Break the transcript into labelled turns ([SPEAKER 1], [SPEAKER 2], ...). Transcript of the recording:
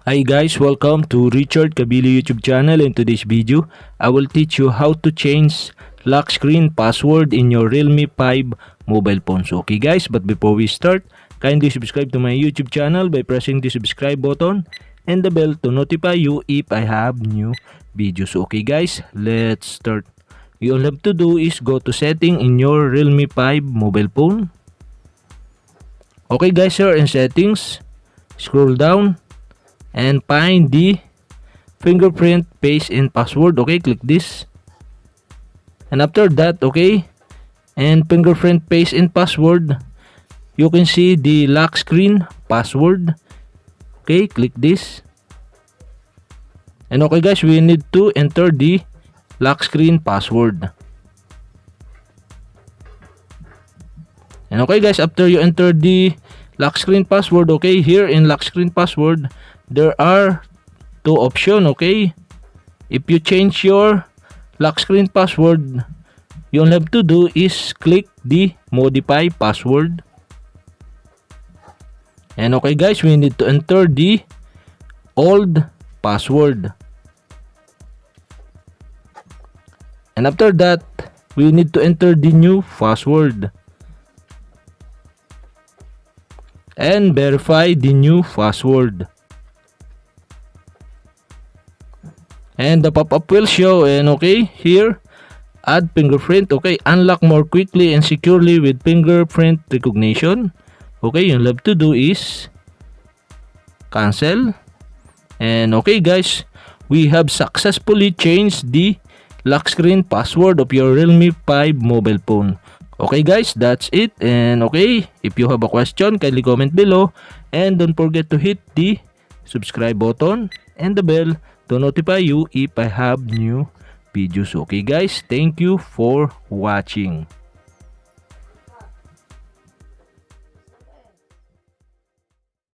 [SPEAKER 1] Hi guys, welcome to Richard Cabile YouTube channel. In today's video, I will teach you how to change lock screen password in your Realme 5 mobile phones. Okay guys, but before we start, kindly subscribe to my YouTube channel by pressing the subscribe button and the bell to notify you if I have new videos. Okay guys, let's start. You all have to do is go to setting in your Realme 5 mobile phone. Okay guys, here in settings, scroll down and find the fingerprint, face and password. Okay, click this, and after that, okay, and fingerprint, face and password, you can see the lock screen password. Okay, click this, and okay guys, we need to enter the lock screen password. And okay guys, after you enter the lock screen password, okay, here in lock screen password, there are two options. Okay, if you change your lock screen password, you all have to do is click the modify password. And okay guys, we need to enter the old password, and after that, we need to enter the new password and verify the new password. And the pop-up will show, and okay, here, add fingerprint. Okay, unlock more quickly and securely with fingerprint recognition. Okay, you have to do is cancel. And okay guys, we have successfully changed the lock screen password of your Realme 5 mobile phone. Okay guys, that's it. And okay, if you have a question, kindly comment below, and don't forget to hit the subscribe button and the bell to notify you if I have new videos. Okay guys, thank you for watching.